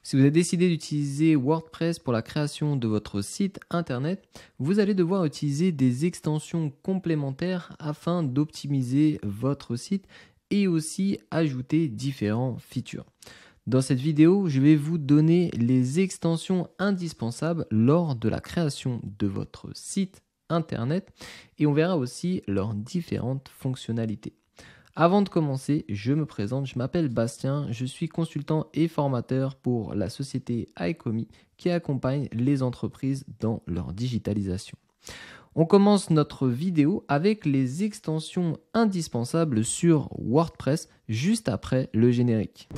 Si vous avez décidé d'utiliser WordPress pour la création de votre site internet, vous allez devoir utiliser des extensions complémentaires afin d'optimiser votre site et aussi ajouter différents features. Dans cette vidéo, je vais vous donner les extensions indispensables lors de la création de votre site internet et on verra aussi leurs différentes fonctionnalités. Avant de commencer, je me présente, je m'appelle Bastien, je suis consultant et formateur pour la société iCommi qui accompagne les entreprises dans leur digitalisation. On commence notre vidéo avec les extensions indispensables sur WordPress juste après le générique.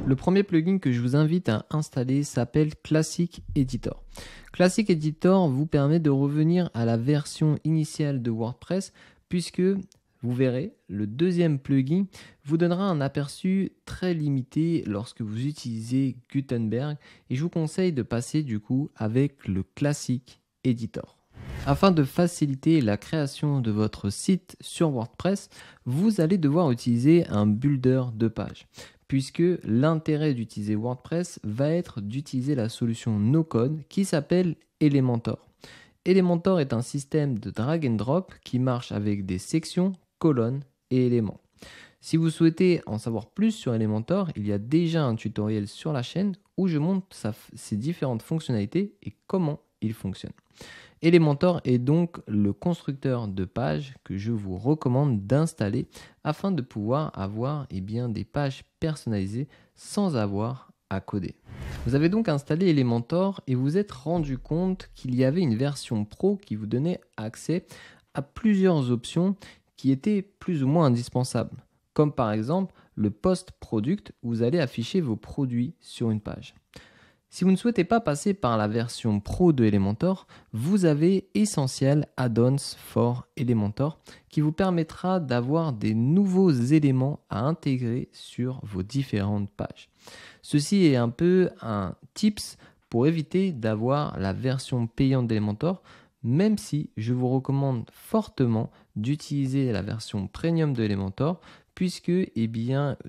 Le premier plugin que je vous invite à installer s'appelle Classic Editor. Classic Editor vous permet de revenir à la version initiale de WordPress puisque vous verrez, le deuxième plugin vous donnera un aperçu très limité lorsque vous utilisez Gutenberg et je vous conseille de passer du coup avec le Classic Editor. Afin de faciliter la création de votre site sur WordPress, vous allez devoir utiliser un builder de page. Puisque l'intérêt d'utiliser WordPress va être d'utiliser la solution no-code qui s'appelle Elementor. Elementor est un système de drag and drop qui marche avec des sections, colonnes et éléments. Si vous souhaitez en savoir plus sur Elementor, il y a déjà un tutoriel sur la chaîne où je montre ses différentes fonctionnalités et comment il fonctionne. Elementor est donc le constructeur de pages que je vous recommande d'installer afin de pouvoir avoir des pages personnalisées sans avoir à coder. Vous avez donc installé Elementor et vous êtes rendu compte qu'il y avait une version pro qui vous donnait accès à plusieurs options qui étaient plus ou moins indispensables, comme par exemple le post-product où vous allez afficher vos produits sur une page. Si vous ne souhaitez pas passer par la version pro de Elementor, vous avez Essential Add-ons for Elementor qui vous permettra d'avoir des nouveaux éléments à intégrer sur vos différentes pages. Ceci est un peu un tips pour éviter d'avoir la version payante d'Elementor, même si je vous recommande fortement d'utiliser la version premium de Elementor puisque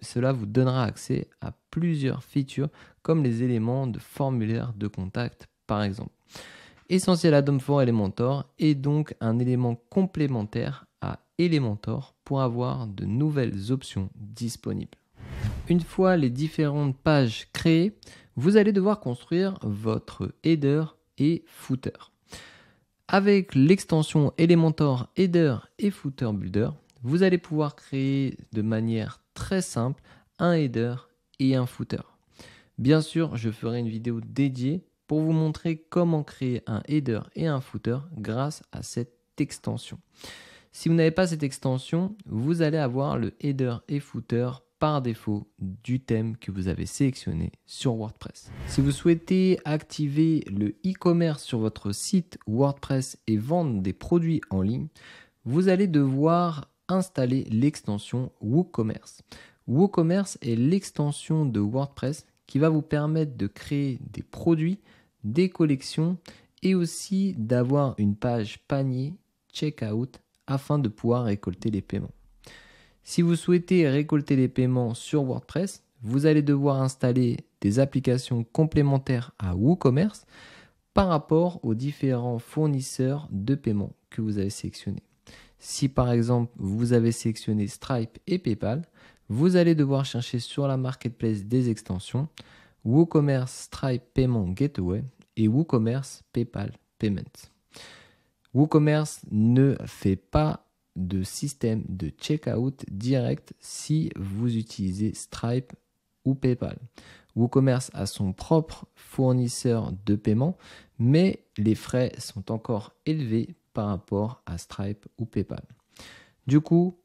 cela vous donnera accès à plusieurs features comme les éléments de formulaire de contact par exemple. Essential Add-on for Elementor est donc un élément complémentaire à Elementor pour avoir de nouvelles options disponibles. Une fois les différentes pages créées, vous allez devoir construire votre header et footer. Avec l'extension Elementor Header et Footer Builder, vous allez pouvoir créer de manière très simple un header et un footer. Bien sûr, je ferai une vidéo dédiée pour vous montrer comment créer un header et un footer grâce à cette extension. Si vous n'avez pas cette extension, vous allez avoir le header et footer par défaut du thème que vous avez sélectionné sur WordPress. Si vous souhaitez activer le e-commerce sur votre site WordPress et vendre des produits en ligne, vous allez devoir installer l'extension WooCommerce. WooCommerce est l'extension de WordPress qui va vous permettre de créer des produits, des collections et aussi d'avoir une page panier checkout afin de pouvoir récolter les paiements. Si vous souhaitez récolter les paiements sur WordPress, vous allez devoir installer des applications complémentaires à WooCommerce par rapport aux différents fournisseurs de paiement que vous avez sélectionnés. Si par exemple vous avez sélectionné Stripe et PayPal, vous allez devoir chercher sur la marketplace des extensions WooCommerce Stripe Payment Gateway et WooCommerce PayPal Payment. WooCommerce ne fait pas de système de checkout direct si vous utilisez Stripe ou PayPal. WooCommerce a son propre fournisseur de paiement, mais les frais sont encore élevés par rapport à Stripe ou PayPal. Du coup,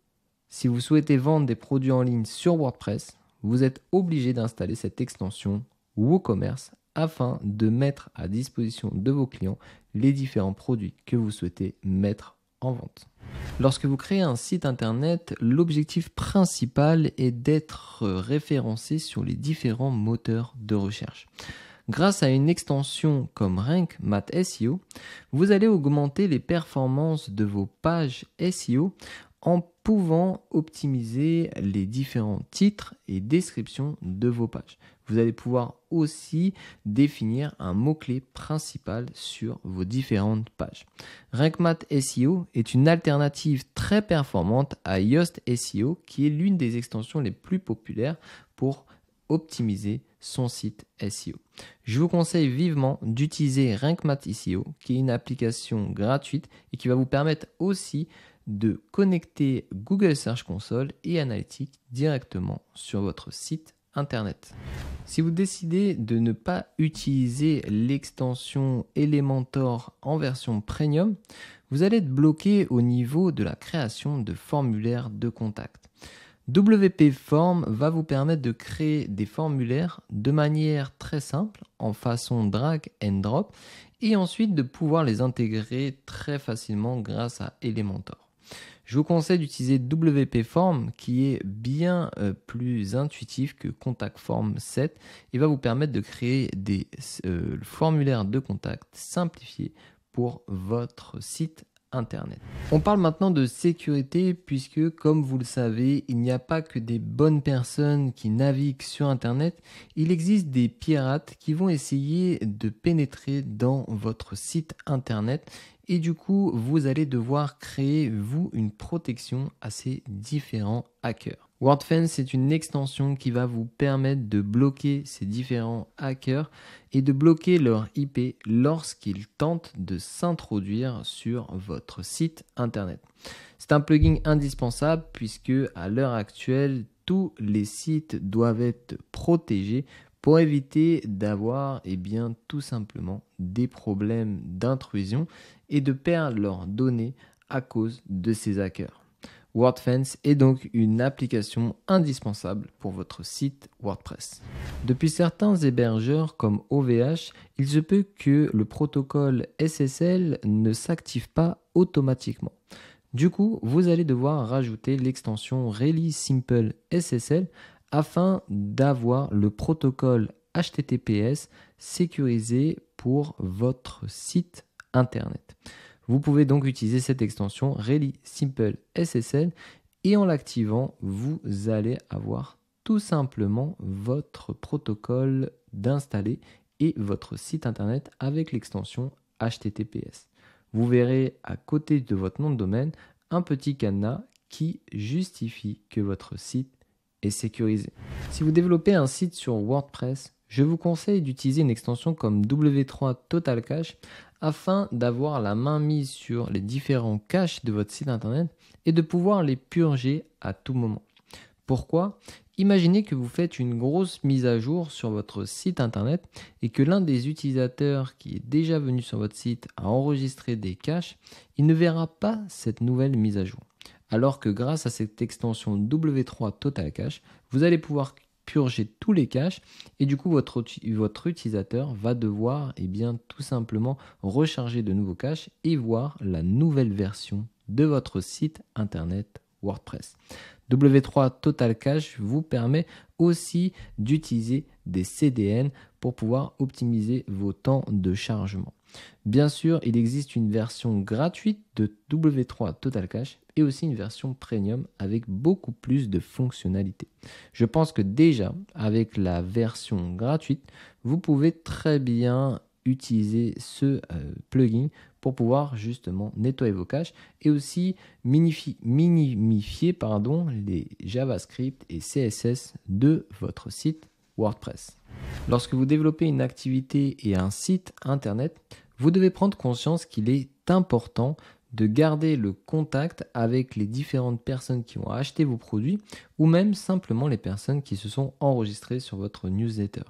si vous souhaitez vendre des produits en ligne sur WordPress, vous êtes obligé d'installer cette extension WooCommerce afin de mettre à disposition de vos clients les différents produits que vous souhaitez mettre en vente. Lorsque vous créez un site internet, l'objectif principal est d'être référencé sur les différents moteurs de recherche. Grâce à une extension comme Rank Math SEO, vous allez augmenter les performances de vos pages SEO en pouvant optimiser les différents titres et descriptions de vos pages. Vous allez pouvoir aussi définir un mot-clé principal sur vos différentes pages. Rank Math SEO est une alternative très performante à Yoast SEO, qui est l'une des extensions les plus populaires pour optimiser son site SEO. Je vous conseille vivement d'utiliser Rank Math SEO, qui est une application gratuite et qui va vous permettre aussi de connecter Google Search Console et Analytics directement sur votre site internet. Si vous décidez de ne pas utiliser l'extension Elementor en version premium, vous allez être bloqué au niveau de la création de formulaires de contact. WP Form va vous permettre de créer des formulaires de manière très simple, en façon drag and drop, et ensuite de pouvoir les intégrer très facilement grâce à Elementor. Je vous conseille d'utiliser WP Form, qui est bien plus intuitif que Contact Form 7 et va vous permettre de créer des formulaires de contact simplifiés pour votre site internet. On parle maintenant de sécurité puisque, comme vous le savez, il n'y a pas que des bonnes personnes qui naviguent sur internet. Il existe des pirates qui vont essayer de pénétrer dans votre site internet et du coup, vous allez devoir créer, vous, une protection à ces différents hackers. WordFence est une extension qui va vous permettre de bloquer ces différents hackers et de bloquer leur IP lorsqu'ils tentent de s'introduire sur votre site internet. C'est un plugin indispensable puisque à l'heure actuelle, tous les sites doivent être protégés pour éviter d'avoir tout simplement des problèmes d'intrusion et de perdre leurs données à cause de ces hackers. WordFence est donc une application indispensable pour votre site WordPress. Depuis certains hébergeurs comme OVH, il se peut que le protocole SSL ne s'active pas automatiquement. Du coup, vous allez devoir rajouter l'extension Really Simple SSL afin d'avoir le protocole HTTPS sécurisé pour votre site internet. Vous pouvez donc utiliser cette extension Really Simple SSL et en l'activant, vous allez avoir tout simplement votre protocole d'installer et votre site internet avec l'extension HTTPS. Vous verrez à côté de votre nom de domaine un petit cadenas qui justifie que votre site est sécurisé. Si vous développez un site sur WordPress, je vous conseille d'utiliser une extension comme W3 Total Cache afin d'avoir la main mise sur les différents caches de votre site internet et de pouvoir les purger à tout moment. Pourquoi ? Imaginez que vous faites une grosse mise à jour sur votre site internet et que l'un des utilisateurs qui est déjà venu sur votre site a enregistré des caches, il ne verra pas cette nouvelle mise à jour. Alors que grâce à cette extension W3 Total Cache, vous allez pouvoir purger tous les caches et du coup votre utilisateur va devoir tout simplement recharger de nouveaux caches et voir la nouvelle version de votre site internet WordPress. W3 Total Cache vous permet aussi d'utiliser des CDN pour pouvoir optimiser vos temps de chargement. Bien sûr, il existe une version gratuite de W3 Total Cache et aussi une version premium avec beaucoup plus de fonctionnalités. Je pense que déjà, avec la version gratuite, vous pouvez très bien utiliser ce plugin pour pouvoir justement nettoyer vos caches et aussi minimifier les JavaScript et CSS de votre site WordPress. Lorsque vous développez une activité et un site internet, vous devez prendre conscience qu'il est important de garder le contact avec les différentes personnes qui ont acheté vos produits ou même simplement les personnes qui se sont enregistrées sur votre newsletter.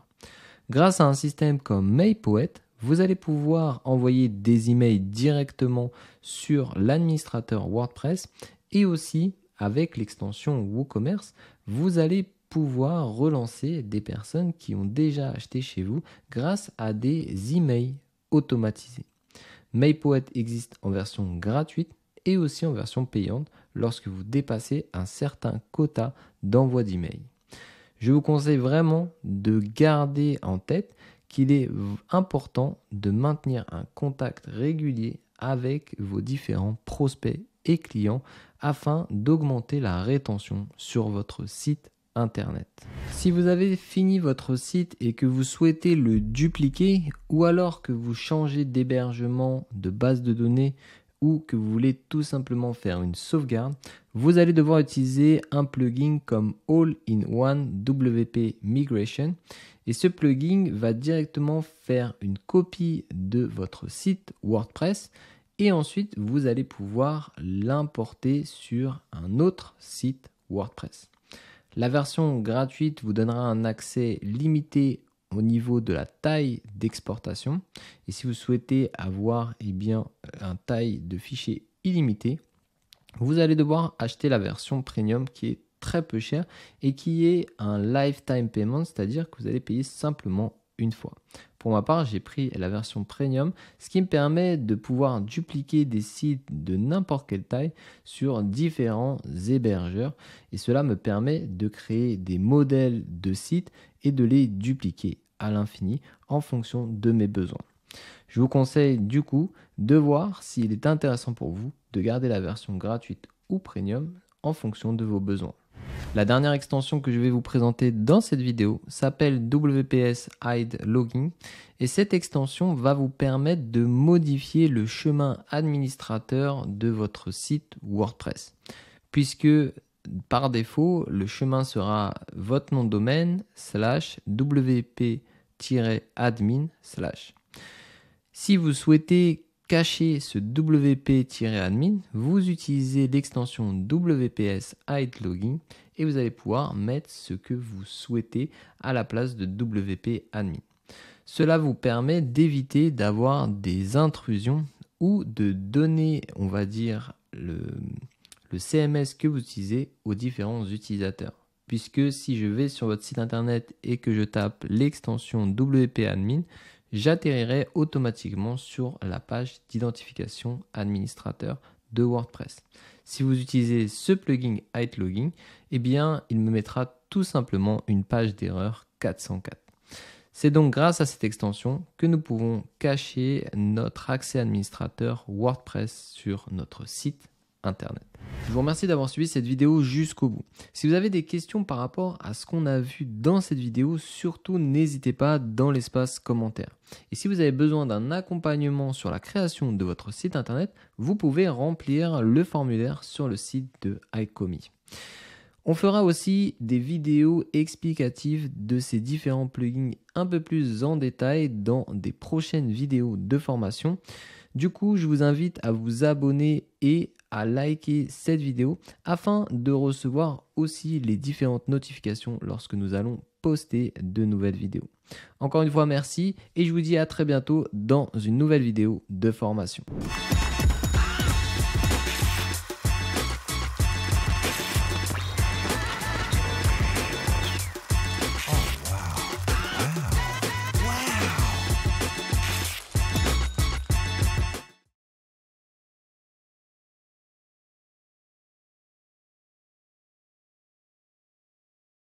Grâce à un système comme MailPoet, vous allez pouvoir envoyer des emails directement sur l'administrateur WordPress et aussi avec l'extension WooCommerce, vous allez pouvoir relancer des personnes qui ont déjà acheté chez vous grâce à des emails automatisés. MailPoet existe en version gratuite et aussi en version payante lorsque vous dépassez un certain quota d'envoi d'emails. Je vous conseille vraiment de garder en tête qu'il est important de maintenir un contact régulier avec vos différents prospects et clients afin d'augmenter la rétention sur votre site internet. Si vous avez fini votre site et que vous souhaitez le dupliquer ou alors que vous changez d'hébergement de base de données ou que vous voulez tout simplement faire une sauvegarde, vous allez devoir utiliser un plugin comme All-in-One WP Migration et ce plugin va directement faire une copie de votre site WordPress et ensuite vous allez pouvoir l'importer sur un autre site WordPress. La version gratuite vous donnera un accès limité au niveau de la taille d'exportation. Et si vous souhaitez avoir un taille de fichier illimité, vous allez devoir acheter la version premium qui est très peu chère et qui est un lifetime payment, c'est-à-dire que vous allez payer simplement une fois. Pour ma part, j'ai pris la version premium, ce qui me permet de pouvoir dupliquer des sites de n'importe quelle taille sur différents hébergeurs et cela me permet de créer des modèles de sites et de les dupliquer à l'infini en fonction de mes besoins. Je vous conseille du coup de voir s'il est intéressant pour vous de garder la version gratuite ou premium en fonction de vos besoins. La dernière extension que je vais vous présenter dans cette vidéo s'appelle WPS Hide Logging et cette extension va vous permettre de modifier le chemin administrateur de votre site WordPress puisque par défaut le chemin sera votre nom de domaine /wp-admin/. Si vous souhaitez cacher ce wp-admin, vous utilisez l'extension WPS Hide Logging et vous allez pouvoir mettre ce que vous souhaitez à la place de wp-admin. Cela vous permet d'éviter d'avoir des intrusions ou de donner, on va dire, le CMS que vous utilisez aux différents utilisateurs. Puisque si je vais sur votre site internet et que je tape l'extension wp-admin, j'atterrirai automatiquement sur la page d'identification administrateur de WordPress. Si vous utilisez ce plugin Hide Logging, eh bien, il me mettra tout simplement une page d'erreur 404. C'est donc grâce à cette extension que nous pouvons cacher notre accès administrateur WordPress sur notre site internet. Je vous remercie d'avoir suivi cette vidéo jusqu'au bout. Si vous avez des questions par rapport à ce qu'on a vu dans cette vidéo, surtout n'hésitez pas dans l'espace commentaire. Et si vous avez besoin d'un accompagnement sur la création de votre site internet, vous pouvez remplir le formulaire sur le site de iComi. On fera aussi des vidéos explicatives de ces différents plugins un peu plus en détail dans des prochaines vidéos de formation. Du coup, je vous invite à vous abonner et à liker cette vidéo afin de recevoir aussi les différentes notifications lorsque nous allons poster de nouvelles vidéos. Encore une fois, merci et je vous dis à très bientôt dans une nouvelle vidéo de formation.